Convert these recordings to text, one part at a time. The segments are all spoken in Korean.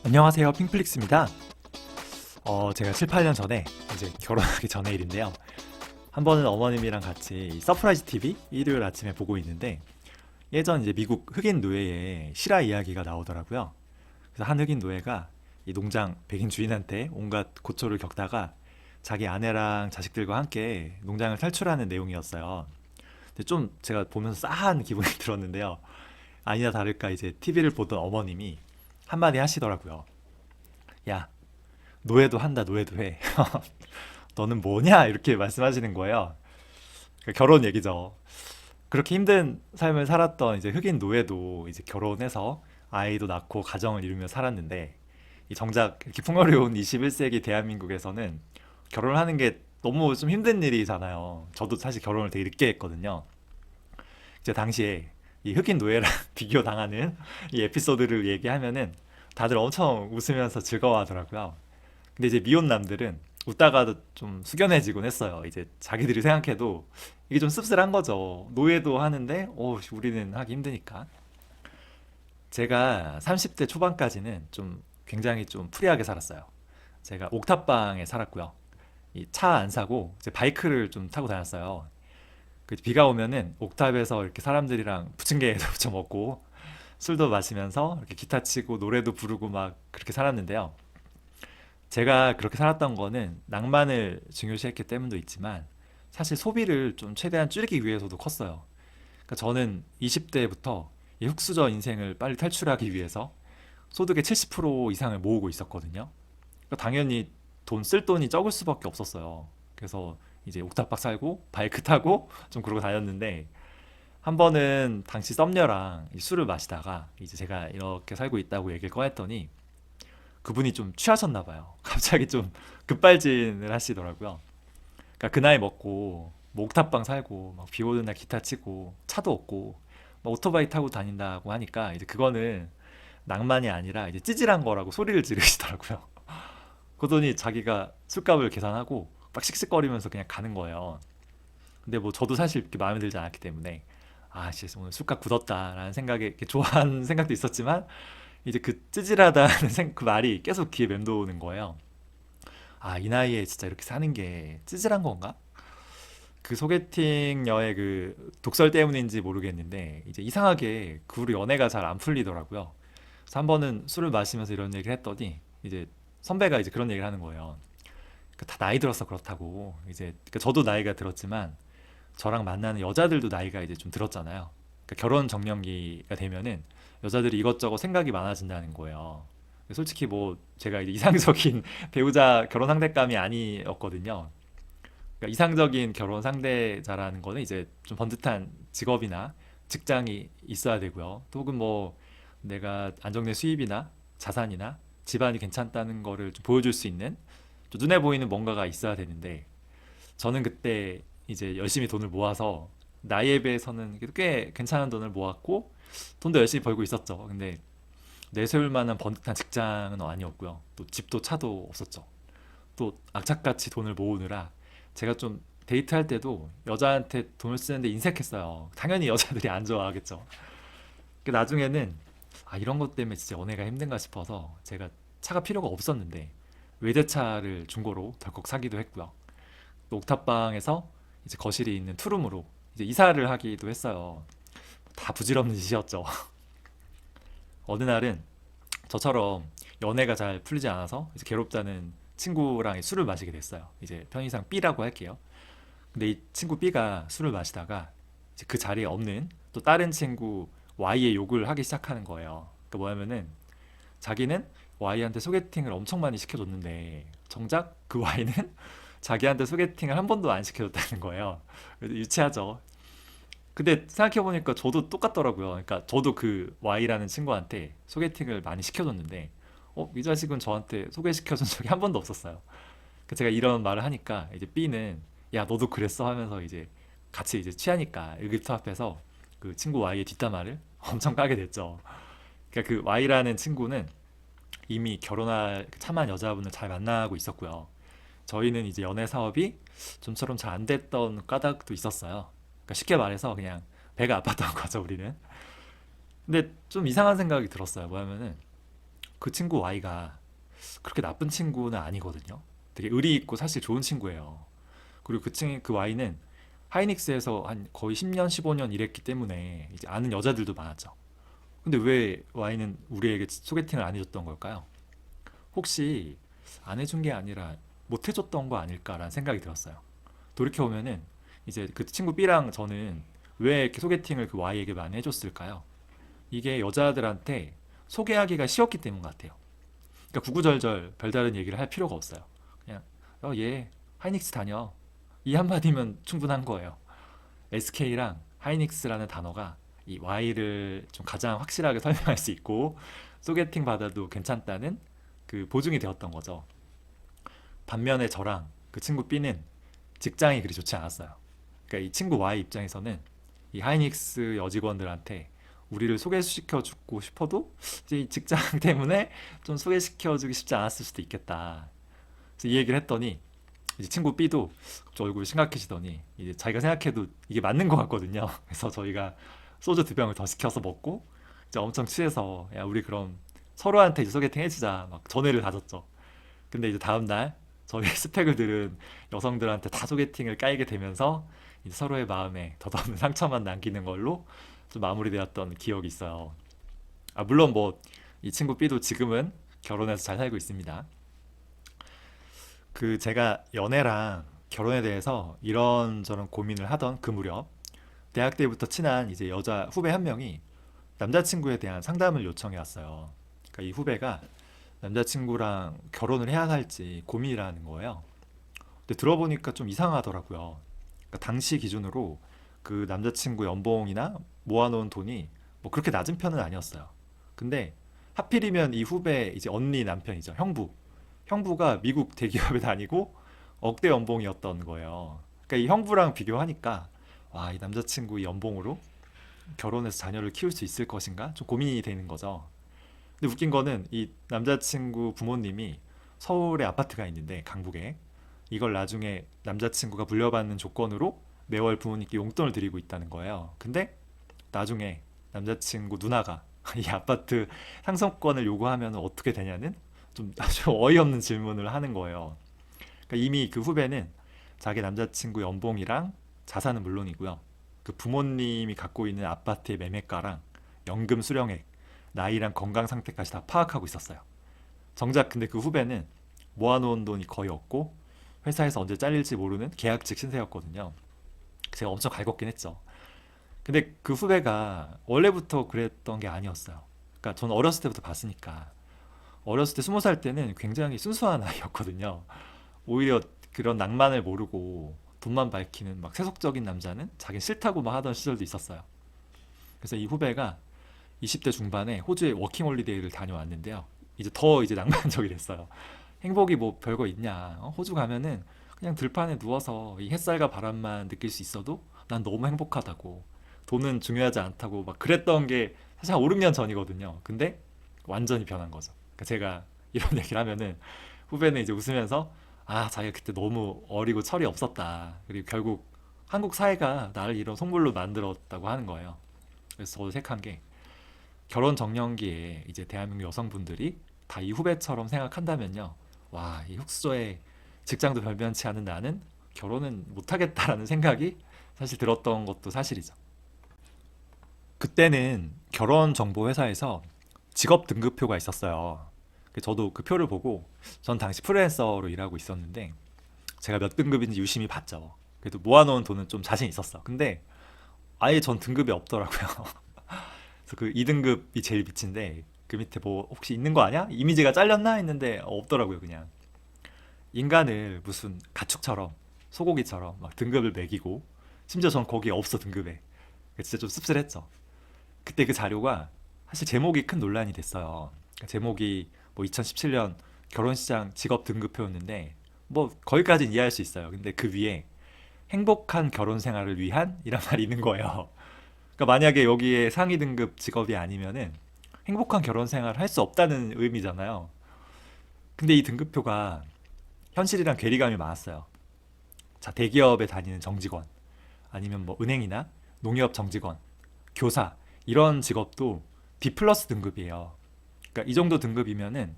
안녕하세요. 핑플릭스입니다. 제가 7, 8년 전에 이제 결혼하기 전의 일인데요. 한 번은 어머님이랑 같이 서프라이즈 TV 일요일 아침에 보고 있는데 예전 이제 미국 흑인 노예의 실화 이야기가 나오더라고요. 그래서 한 흑인 노예가 이 농장 백인 주인한테 온갖 고초를 겪다가 자기 아내랑 자식들과 함께 농장을 탈출하는 내용이었어요. 근데 좀 제가 보면서 싸한 기분이 들었는데요. 아니나 다를까 이제 TV를 보던 어머님이 한마디 하시더라고요. 야, 노예도 한다, 노예도 해. 너는 뭐냐? 이렇게 말씀하시는 거예요. 그러니까 결혼 얘기죠. 그렇게 힘든 삶을 살았던 이제 흑인 노예도 이제 결혼해서 아이도 낳고 가정을 이루며 살았는데 이 정작 이렇게 풍요로운 21세기 대한민국에서는 결혼하는 게 너무 좀 힘든 일이잖아요. 저도 사실 결혼을 되게 늦게 했거든요. 이제 당시에 이 흑인 노예랑 비교 당하는 이 에피소드를 얘기하면은 다들 엄청 웃으면서 즐거워하더라고요. 근데 이제 미혼남들은 웃다가도 좀 숙연해지곤 했어요. 이제 자기들이 생각해도 이게 좀 씁쓸한 거죠. 노예도 하는데, 우리는 하기 힘드니까. 제가 30대 초반까지는 좀 굉장히 좀 프리하게 살았어요. 제가 옥탑방에 살았고요. 이 차 안 사고 이제 바이크를 좀 타고 다녔어요. 그 비가 오면은 옥탑에서 이렇게 사람들이랑 부침개도 부쳐 먹고 술도 마시면서 이렇게 기타 치고 노래도 부르고 막 그렇게 살았는데요. 제가 그렇게 살았던 거는 낭만을 중요시했기 때문도 있지만 사실 소비를 좀 최대한 줄이기 위해서도 컸어요. 그러니까 저는 20대부터 이 흑수저 인생을 빨리 탈출하기 위해서 소득의 70% 이상을 모으고 있었거든요. 그러니까 당연히 돈 쓸 돈이 적을 수밖에 없었어요. 그래서 이제 옥탑방 살고 바이크 타고 좀 그러고 다녔는데 한 번은 당시 썸녀랑 이 술을 마시다가 이제 제가 이렇게 살고 있다고 얘기를 꺼냈더니 그분이 좀 취하셨나 봐요. 갑자기 좀 급발진을 하시더라고요. 그러니까 그 나이 먹고 뭐 옥탑방 살고 막 비 오는 날 기타 치고 차도 없고 막 오토바이 타고 다닌다고 하니까 이제 그거는 낭만이 아니라 이제 찌질한 거라고 소리를 지르시더라고요. 그러더니 자기가 술값을 계산하고 막 씩씩거리면서 그냥 가는 거예요. 근데 뭐 저도 사실 이렇게 마음에 들지 않았기 때문에 아, 씨, 오늘 술값 굳었다라는 생각에 이렇게 좋아하는 생각도 있었지만 이제 그 찌질하다는 그 말이 계속 귀에 맴도는 거예요. 아, 이 나이에 진짜 이렇게 사는 게 찌질한 건가? 그 소개팅녀의 그 독설 때문인지 모르겠는데 이제 이상하게 그 후로 연애가 잘 안 풀리더라고요. 그래서 한 번은 술을 마시면서 이런 얘기를 했더니 이제 선배가 이제 그런 얘기를 하는 거예요. 다 나이 들어서 그렇다고 이제 그러니까 저도 나이가 들었지만 저랑 만나는 여자들도 나이가 이제 좀 들었잖아요. 그러니까 결혼 정년기가 되면은 여자들이 이것저것 생각이 많아진다는 거예요. 솔직히 뭐 제가 이제 이상적인 배우자 결혼 상대감이 아니었거든요. 그러니까 이상적인 결혼 상대자라는 거는 이제 좀 번듯한 직업이나 직장이 있어야 되고요. 또 혹은 뭐 내가 안정된 수입이나 자산이나 집안이 괜찮다는 거를 좀 보여줄 수 있는 좀 눈에 보이는 뭔가가 있어야 되는데 저는 그때 이제 열심히 돈을 모아서 나이에 비해서는 꽤 괜찮은 돈을 모았고 돈도 열심히 벌고 있었죠. 근데 내세울 만한 번듯한 직장은 아니었고요. 또 집도 차도 없었죠. 또 악착같이 돈을 모으느라 제가 좀 데이트할 때도 여자한테 돈을 쓰는데 인색했어요. 당연히 여자들이 안 좋아하겠죠. 그 나중에는 아, 이런 것 때문에 진짜 연애가 힘든가 싶어서 제가 차가 필요가 없었는데 외제차를 중고로 덜컥 사기도 했고요. 또 옥탑방에서 이제 거실이 있는 투룸으로 이제 이사를 하기도 했어요. 다 부질없는 짓이었죠. 어느 날은 저처럼 연애가 잘 풀리지 않아서 이제 괴롭다는 친구랑 술을 마시게 됐어요. 이제 편의상 B라고 할게요. 근데 이 친구 B가 술을 마시다가 이제 그 자리에 없는 또 다른 친구 Y의 욕을 하기 시작하는 거예요. 그 뭐냐면은 자기는 Y한테 소개팅을 엄청 많이 시켜줬는데 정작 그 Y는 자기한테 소개팅을 한 번도 안 시켜줬다는 거예요. 유치하죠. 근데 생각해보니까 저도 똑같더라고요. 그러니까 저도 그 Y라는 친구한테 소개팅을 많이 시켜줬는데 이 자식은 저한테 소개시켜준 적이 한 번도 없었어요. 그 제가 이런 말을 하니까 이제 B는 야 너도 그랬어 하면서 이제 같이 이제 취하니까 의기투합해서 그 친구 Y의 뒷담화를 엄청 까게 됐죠. 그러니까 그 Y라는 친구는 이미 결혼할 그 참한 여자분을 잘 만나고 있었고요. 저희는 이제 연애 사업이 좀처럼 잘 안 됐던 까닭도 있었어요. 그러니까 쉽게 말해서 그냥 배가 아팠던 거죠, 우리는. 근데 좀 이상한 생각이 들었어요. 뭐냐면은 그 친구 Y가 그렇게 나쁜 친구는 아니거든요. 되게 의리 있고 사실 좋은 친구예요. 그리고 그 Y는 하이닉스에서 한 거의 10년, 15년 일했기 때문에 이제 아는 여자들도 많았죠. 근데 왜 Y는 우리에게 소개팅을 안 해줬던 걸까요? 혹시 안 해준 게 아니라 못 해줬던 거 아닐까라는 생각이 들었어요. 돌이켜보면은 이제 그 친구 B랑 저는 왜 이렇게 소개팅을 그 Y에게 많이 해줬을까요? 이게 여자들한테 소개하기가 쉬웠기 때문 같아요. 그러니까 구구절절 별다른 얘기를 할 필요가 없어요. 그냥 얘 하이닉스 다녀. 이 한마디면 충분한 거예요. SK랑 하이닉스라는 단어가 이 Y를 좀 가장 확실하게 설명할 수 있고 소개팅 받아도 괜찮다는 그 보증이 되었던 거죠. 반면에 저랑 그 친구 B는 직장이 그리 좋지 않았어요. 그러니까 이 친구 Y 입장에서는 이 하이닉스 여직원들한테 우리를 소개시켜주고 싶어도 이제 이 직장 때문에 좀 소개시켜주기 쉽지 않았을 수도 있겠다. 그래서 이 얘기를 했더니 이제 친구 B도 갑자기 얼굴이 심각해지더니 이제 자기가 생각해도 이게 맞는 것 같거든요. 그래서 저희가 소주 2병을 더 시켜서 먹고 이제 엄청 취해서 야 우리 그럼 서로한테 이제 소개팅 해주자 막 전회를 다졌죠. 근데 이제 다음날 저희 스펙을 들은 여성들한테 다 소개팅을 까이게 되면서 이제 서로의 마음에 덧없는 상처만 남기는 걸로 좀 마무리되었던 기억이 있어요. 아, 물론 뭐 이 친구 B도 지금은 결혼해서 잘 살고 있습니다. 그 제가 연애랑 결혼에 대해서 이런저런 고민을 하던 그 무렵 대학 때부터 친한 이제 여자 후배 한 명이 남자친구에 대한 상담을 요청해 왔어요. 그러니까 이 후배가 남자친구랑 결혼을 해야 할지 고민이라는 거예요. 근데 들어보니까 좀 이상하더라고요. 그러니까 당시 기준으로 그 남자친구 연봉이나 모아놓은 돈이 뭐 그렇게 낮은 편은 아니었어요. 근데 하필이면 이 후배 이제 언니 남편이죠. 형부가 미국 대기업에 다니고 억대 연봉이었던 거예요. 그러니까 이 형부랑 비교하니까 와, 이 남자친구 연봉으로 결혼해서 자녀를 키울 수 있을 것인가? 좀 고민이 되는 거죠. 근데 웃긴 거는 이 남자친구 부모님이 서울에 아파트가 있는데 강북에 이걸 나중에 남자친구가 물려받는 조건으로 매월 부모님께 용돈을 드리고 있다는 거예요. 근데 나중에 남자친구 누나가 이 아파트 상속권을 요구하면 어떻게 되냐는 좀 아주 어이없는 질문을 하는 거예요. 그러니까 이미 그 후배는 자기 남자친구 연봉이랑 자산은 물론이고요. 그 부모님이 갖고 있는 아파트의 매매가랑 연금 수령액, 나이랑 건강 상태까지 다 파악하고 있었어요. 정작 근데 그 후배는 모아놓은 돈이 거의 없고 회사에서 언제 잘릴지 모르는 계약직 신세였거든요. 제가 엄청 갈궜긴 했죠. 근데 그 후배가 원래부터 그랬던 게 아니었어요. 그러니까 저는 어렸을 때부터 봤으니까 어렸을 때 20살 때는 굉장히 순수한 아이였거든요. 오히려 그런 낭만을 모르고 돈만 밝히는 막 세속적인 남자는 자기 싫다고 막 하던 시절도 있었어요. 그래서 이 후배가 20대 중반에 호주에 워킹홀리데이를 다녀왔는데요. 이제 더 이제 낭만적이랬어요. 행복이 뭐 별거 있냐? 호주 가면은 그냥 들판에 누워서 이 햇살과 바람만 느낄 수 있어도 난 너무 행복하다고. 돈은 중요하지 않다고 막 그랬던 게 사실 한 5, 6년 전이거든요. 근데 완전히 변한 거죠. 그러니까 제가 이런 얘기를 하면은 후배는 이제 웃으면서 아, 자기가 그때 너무 어리고 철이 없었다. 그리고 결국 한국 사회가 나를 이런 속물로 만들었다고 하는 거예요. 그래서 저도 생각한 게 결혼 정년기에 이제 대한민국 여성분들이 다 이 후배처럼 생각한다면요. 와, 이 흙수저에 직장도 별변치 않은 나는 결혼은 못하겠다라는 생각이 사실 들었던 것도 사실이죠. 그때는 결혼 정보 회사에서 직업 등급표가 있었어요. 저도 그 표를 보고 전 당시 프리랜서로 일하고 있었는데 제가 몇 등급인지 유심히 봤죠. 그래도 모아놓은 돈은 좀 자신 있었어. 근데 아예 전 등급이 없더라고요. 그래서 그 2등급이 제일 밑인데 그 밑에 뭐 혹시 있는 거 아니야? 이미지가 잘렸나 했는데 없더라고요. 그냥 인간을 무슨 가축처럼 소고기처럼 막 등급을 매기고 심지어 전 거기에 없어 등급에. 진짜 좀 씁쓸했죠. 그때 그 자료가 사실 제목이 큰 논란이 됐어요. 그러니까 제목이 뭐 2017년 결혼시장 직업 등급표였는데 뭐 거기까지는 이해할 수 있어요. 근데 그 위에 행복한 결혼 생활을 위한 이란 말이 있는 거예요. 그러니까 만약에 여기에 상위 등급 직업이 아니면은 행복한 결혼 생활을 할 수 없다는 의미잖아요. 근데 이 등급표가 현실이랑 괴리감이 많았어요. 자, 대기업에 다니는 정직원, 아니면 뭐 은행이나 농협 정직원, 교사, 이런 직업도 B 플러스 등급이에요. 그러니까 그러니까 이 정도 등급이면은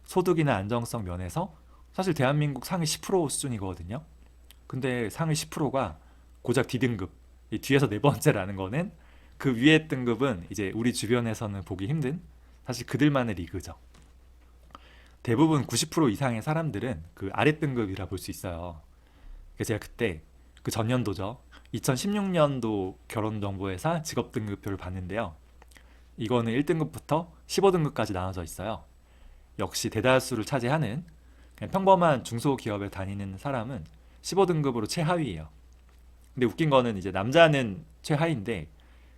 소득이나 안정성 면에서 사실 대한민국 상위 10% 수준이거든요. 근데 상위 10%가 고작 D등급, 이 뒤에서 네 번째라는 거는 그 위에 등급은 이제 우리 주변에서는 보기 힘든 사실 그들만의 리그죠. 대부분 90% 이상의 사람들은 그 아래 등급이라 볼 수 있어요. 그래서 제가 그때 그 전년도죠. 2016년도 결혼정보회사 직업등급표를 봤는데요. 이거는 1등급부터 15등급까지 나눠져 있어요. 역시 대다수를 차지하는 그냥 평범한 중소기업에 다니는 사람은 15등급으로 최하위예요. 근데 웃긴 거는 이제 남자는 최하위인데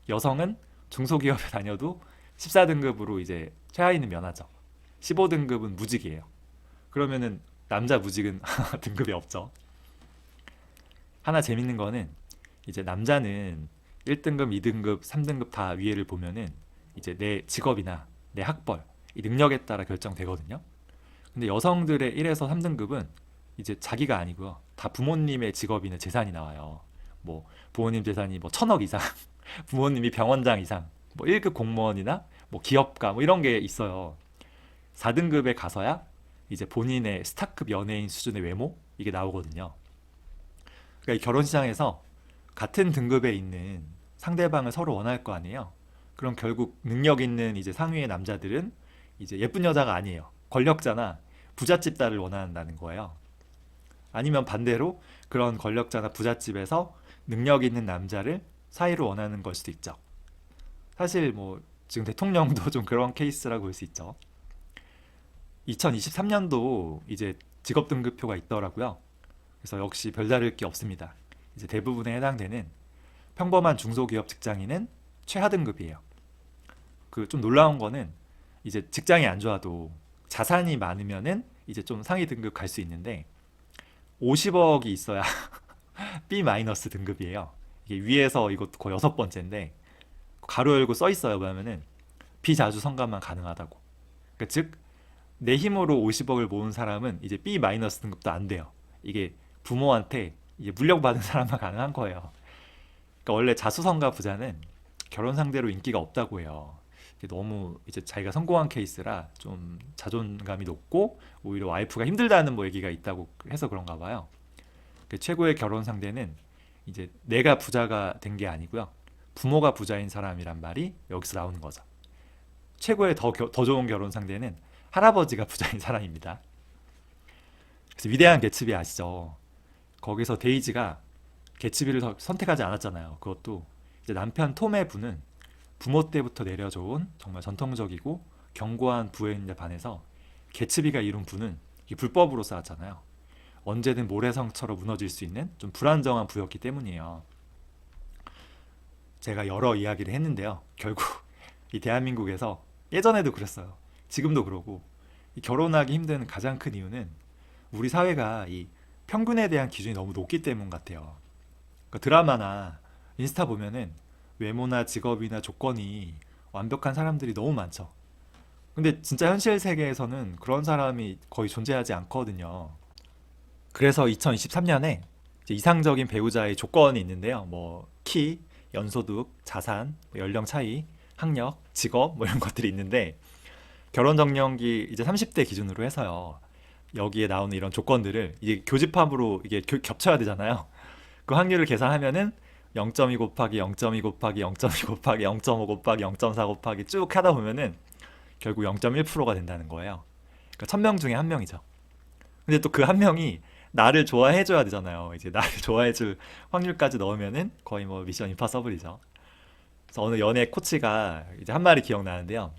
여성은 중소기업에 다녀도 14등급으로 이제 최하위는 면하죠. 15등급은 무직이에요. 그러면은 남자 무직은 등급이 없죠. 하나 재밌는 거는 이제 남자는 1등급, 2등급, 3등급 다 위에를 보면은 이제 내 직업이나 내 학벌, 이 능력에 따라 결정되거든요. 근데 여성들의 1에서 3등급은 이제 자기가 아니고요. 다 부모님의 직업이나 재산이 나와요. 뭐 부모님 재산이 뭐 1,000억 이상, 부모님이 병원장 이상, 뭐 1급 공무원이나 뭐 기업가 뭐 이런 게 있어요. 4등급에 가서야 이제 본인의 스타급 연예인 수준의 외모 이게 나오거든요. 그러니까 이 결혼 시장에서 같은 등급에 있는 상대방을 서로 원할 거 아니에요. 그럼 결국 능력 있는 이제 상위의 남자들은 이제 예쁜 여자가 아니에요. 권력자나 부잣집 딸을 원한다는 거예요. 아니면 반대로 그런 권력자나 부잣집에서 능력 있는 남자를 사이로 원하는 걸 수도 있죠. 사실 뭐 지금 대통령도 좀 그런 케이스라고 볼 수 있죠. 2023년도 이제 직업 등급표가 있더라고요. 그래서 역시 별다를 게 없습니다. 이제 대부분에 해당되는 평범한 중소기업 직장인은 최하 등급이에요. 그 좀 놀라운 거는 이제 직장이 안 좋아도 자산이 많으면은 이제 좀 상위 등급 갈 수 있는데 50억이 있어야 B 마이너스 등급이에요. 이게 위에서 이것도 거의 여섯 번째인데 가로 열고 써 있어요. 뭐냐면은 비자주 성감만 가능하다고. 그러니까 즉 내 힘으로 50억을 모은 사람은 이제 B 마이너스 등급도 안 돼요. 이게 부모한테 이게 물려받은 사람만 가능한 거예요. 그러니까 원래 자수성가 부자는 결혼 상대로 인기가 없다고 해요. 이게 너무 이제 자기가 성공한 케이스라 좀 자존감이 높고 오히려 와이프가 힘들다는 뭐 얘기가 있다고 해서 그런가 봐요. 그 최고의 결혼 상대는 이제 내가 부자가 된 게 아니고요. 부모가 부자인 사람이란 말이 여기서 나오는 거죠. 최고의 더 좋은 결혼 상대는 할아버지가 부자인 사람입니다. 그래서 위대한 개츠비 아시죠? 거기서 데이지가 개츠비를 선택하지 않았잖아요. 그것도 이제 남편 톰의 부는 부모 때부터 내려져온 정말 전통적이고 견고한 부에 반해서 개츠비가 이룬 부는 불법으로 쌓았잖아요. 언제든 모래성처럼 무너질 수 있는 좀 불안정한 부였기 때문이에요. 제가 여러 이야기를 했는데요. 결국 이 대한민국에서 예전에도 그랬어요. 지금도 그러고 이 결혼하기 힘든 가장 큰 이유는 우리 사회가 이 평균에 대한 기준이 너무 높기 때문 같아요. 그러니까 드라마나 인스타 보면은 외모나 직업이나 조건이 완벽한 사람들이 너무 많죠. 근데 진짜 현실 세계에서는 그런 사람이 거의 존재하지 않거든요. 그래서 2023년에 이상적인 배우자의 조건이 있는데요. 뭐 키, 연소득, 자산, 뭐 연령 차이, 학력, 직업 뭐 이런 것들이 있는데 결혼 정년기 이제 30대 기준으로 해서요. 여기에 나오는 이런 조건들을 이게 교집합으로 이게 겹쳐야 되잖아요. 그 확률을 계산하면은 0.2 곱하기 0.2 곱하기 0.2 곱하기 0.5 곱하기 0.4 곱하기 쭉 하다 보면은 결국 0.1%가 된다는 거예요. 그러니까 1000명 중에 한 명이죠. 근데 또 그 한 명이 나를 좋아해 줘야 되잖아요. 이제 나를 좋아해 줄 확률까지 넣으면은 거의 뭐 미션 임파서블이죠. 그래서 어느 연애 코치가 이제 한 말이 기억나는데요.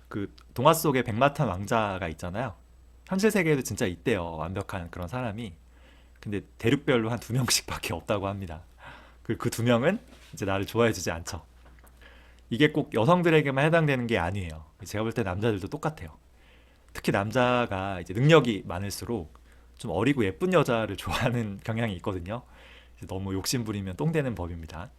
그 동화 속에 백마탄 왕자가 있잖아요. 현실 세계에도 진짜 있대요. 완벽한 그런 사람이. 근데 대륙별로 한 두 명씩밖에 없다고 합니다. 그 두 명은 이제 나를 좋아해 주지 않죠. 이게 꼭 여성들에게만 해당되는 게 아니에요. 제가 볼 때 남자들도 똑같아요. 특히 남자가 이제 능력이 많을수록 좀 어리고 예쁜 여자를 좋아하는 경향이 있거든요. 너무 욕심부리면 똥 되는 법입니다.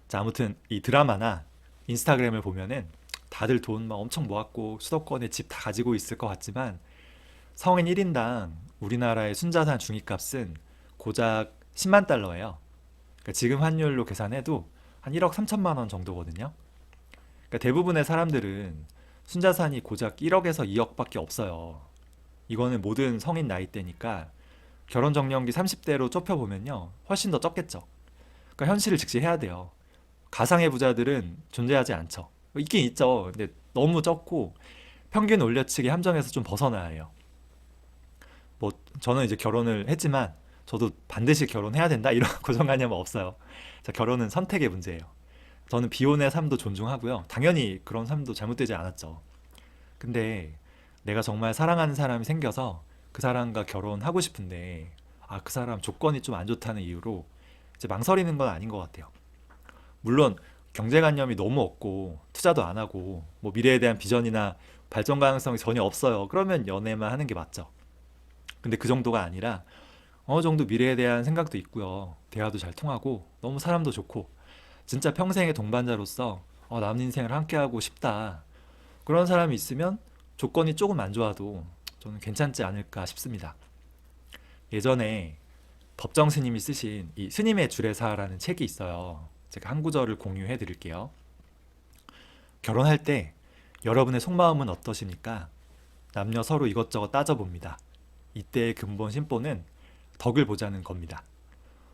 자, 아무튼 이 드라마나 인스타그램을 보면은 다들 돈 막 엄청 모았고 수도권에 집 다 가지고 있을 것 같지만 성인 1인당 우리나라의 순자산 중위값은 고작 10만 달러예요. 그러니까 지금 환율로 계산해도 한 1억 3천만 원 정도거든요. 그러니까 대부분의 사람들은 순자산이 고작 1억에서 2억밖에 없어요. 이거는 모든 성인 나이대니까 결혼 정년기 30대로 좁혀보면요. 훨씬 더 적겠죠. 그러니까 현실을 직시해야 돼요. 가상의 부자들은 존재하지 않죠. 있긴 있죠. 근데 너무 적고 평균 올려치기 함정에서 좀 벗어나야 해요. 뭐 저는 이제 결혼을 했지만 저도 반드시 결혼해야 된다 이런 고정관념은 없어요. 자, 결혼은 선택의 문제예요. 저는 비혼의 삶도 존중하고요. 당연히 그런 삶도 잘못되지 않았죠. 근데 내가 정말 사랑하는 사람이 생겨서 그 사람과 결혼하고 싶은데 그 사람 조건이 좀 안 좋다는 이유로 이제 망설이는 건 아닌 것 같아요. 물론 경제관념이 너무 없고 투자도 안 하고 뭐 미래에 대한 비전이나 발전 가능성이 전혀 없어요. 그러면 연애만 하는 게 맞죠. 근데 그 정도가 아니라 어느 정도 미래에 대한 생각도 있고요. 대화도 잘 통하고 너무 사람도 좋고 진짜 평생의 동반자로서 남 인생을 함께하고 싶다. 그런 사람이 있으면 조건이 조금 안 좋아도 저는 괜찮지 않을까 싶습니다. 예전에 법정 스님이 쓰신 이 스님의 주례사라는 책이 있어요. 제가 한 구절을 공유해 드릴게요. 결혼할 때 여러분의 속마음은 어떠십니까? 남녀 서로 이것저것 따져봅니다. 이때의 근본 심보는 덕을 보자는 겁니다.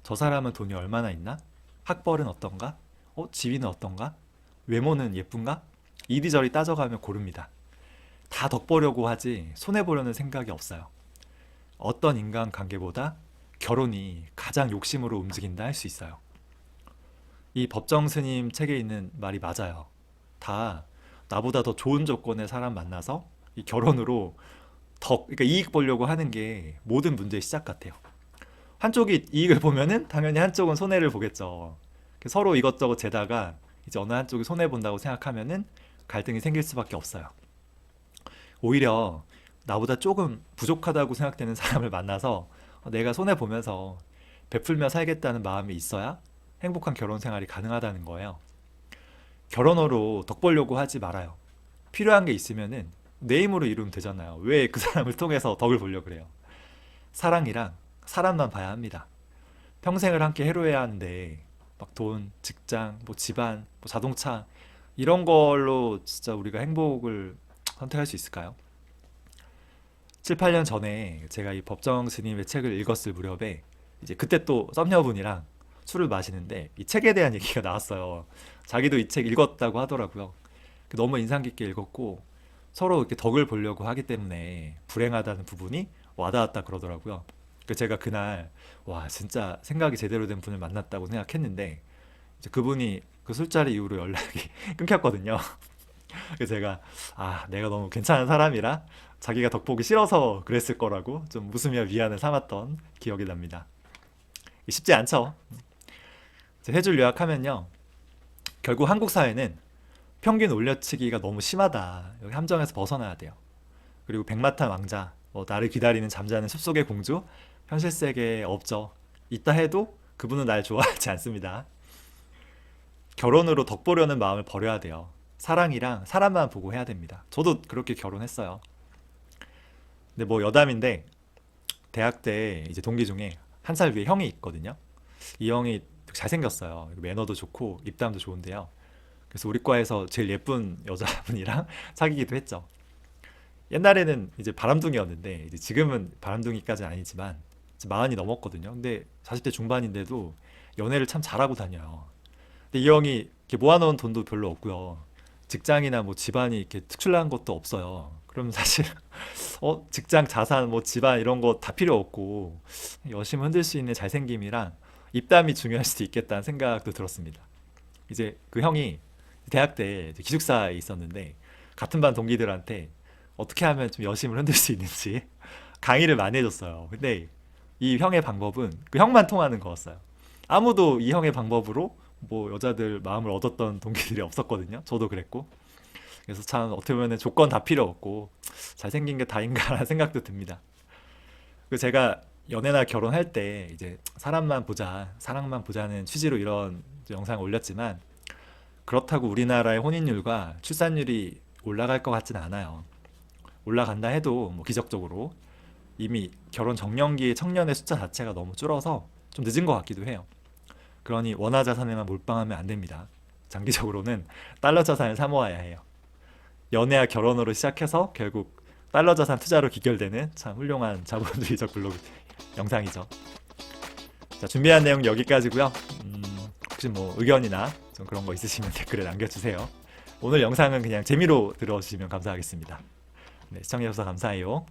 저 사람은 돈이 얼마나 있나? 학벌은 어떤가? 지위는 어떤가? 외모는 예쁜가? 이리저리 따져가며 고릅니다. 다 덕보려고 하지 손해보려는 생각이 없어요. 어떤 인간관계보다 결혼이 가장 욕심으로 움직인다 할 수 있어요. 이 법정 스님 책에 있는 말이 맞아요. 다 나보다 더 좋은 조건의 사람 만나서 이 결혼으로 그러니까 이익 보려고 하는 게 모든 문제의 시작 같아요. 한쪽이 이익을 보면은 당연히 한쪽은 손해를 보겠죠. 서로 이것저것 재다가 이제 어느 한쪽이 손해 본다고 생각하면은 갈등이 생길 수밖에 없어요. 오히려 나보다 조금 부족하다고 생각되는 사람을 만나서 내가 손해 보면서 베풀며 살겠다는 마음이 있어야 행복한 결혼 생활이 가능하다는 거예요. 결혼으로 덕 보려고 하지 말아요. 필요한 게 있으면은 내 힘으로 이루면 되잖아요. 왜 그 사람을 통해서 덕을 보려고 그래요? 사랑이랑 사람만 봐야 합니다. 평생을 함께 해로해야 하는데 막 돈, 직장, 뭐 집안, 뭐 자동차 이런 걸로 진짜 우리가 행복을 선택할 수 있을까요? 7, 8년 전에 제가 이 법정 스님의 책을 읽었을 무렵에 이제 그때 또 썸녀분이랑 술을 마시는데 이 책에 대한 얘기가 나왔어요. 자기도 이 책 읽었다고 하더라고요. 너무 인상 깊게 읽었고 서로 이렇게 덕을 보려고 하기 때문에 불행하다는 부분이 와닿았다 그러더라고요. 제가 그날 와 진짜 생각이 제대로 된 분을 만났다고 생각했는데 이제 그분이 그 술자리 이후로 연락이 끊겼거든요. 그래서 제가 내가 너무 괜찮은 사람이라 자기가 덕보기 싫어서 그랬을 거라고 좀 웃으며 위안을 삼았던 기억이 납니다. 쉽지 않죠. 세 줄 요약하면요. 결국 한국 사회는 평균 올려치기가 너무 심하다. 여기 함정에서 벗어나야 돼요. 그리고 백마탄 왕자, 나를 기다리는 잠자는 숲속의 공주, 현실 세계에 없죠. 있다 해도 그분은 날 좋아하지 않습니다. 결혼으로 덕보려는 마음을 버려야 돼요. 사랑이랑 사람만 보고 해야 됩니다. 저도 그렇게 결혼했어요. 근데 뭐 여담인데 대학 때 이제 동기 중에 한 살 위에 형이 있거든요. 이 형이 잘생겼어요. 매너도 좋고 입담도 좋은데요. 그래서 우리 과에서 제일 예쁜 여자분이랑 사귀기도 했죠. 옛날에는 이제 바람둥이였는데 이제 지금은 바람둥이까지는 아니지만 이제 마흔이 넘었거든요. 근데 40대 중반인데도 연애를 참 잘하고 다녀요. 근데 이 형이 이렇게 모아놓은 돈도 별로 없고요. 직장이나 뭐 집안이 이렇게 특출난 것도 없어요. 그럼 사실 직장, 자산, 뭐 집안 이런 거 다 필요 없고 여심 흔들 수 있는 잘생김이랑 입담이 중요할 수도 있겠다는 생각도 들었습니다. 이제 그 형이 대학 때 이제 기숙사에 있었는데 같은 반 동기들한테 어떻게 하면 좀 여심을 흔들 수 있는지 강의를 많이 해줬어요. 근데 이 형의 방법은 그 형만 통하는 거였어요. 아무도 이 형의 방법으로 뭐 여자들 마음을 얻었던 동기들이 없었거든요. 저도 그랬고. 그래서 참 어떻게 보면 조건 다 필요 없고 잘생긴 게 다인가라는 생각도 듭니다. 그 제가 연애나 결혼할 때 이제 사람만 보자, 사랑만 보자는 취지로 이런 영상을 올렸지만 그렇다고 우리나라의 혼인율과 출산율이 올라갈 것 같진 않아요. 올라간다 해도 뭐 기적적으로 이미 결혼 정년기의 청년의 숫자 자체가 너무 줄어서 좀 늦은 것 같기도 해요. 그러니 원화 자산에만 몰빵하면 안 됩니다. 장기적으로는 달러 자산을 사모아야 해요. 연애와 결혼으로 시작해서 결국 달러 자산 투자로 귀결되는 참 훌륭한 자본주의적 블로그 영상이죠. 자, 준비한 내용 여기까지고요. 혹시 뭐 의견이나 좀 그런 거 있으시면 댓글에 남겨주세요. 오늘 영상은 그냥 재미로 들어주시면 감사하겠습니다. 네, 시청해주셔서 감사해요.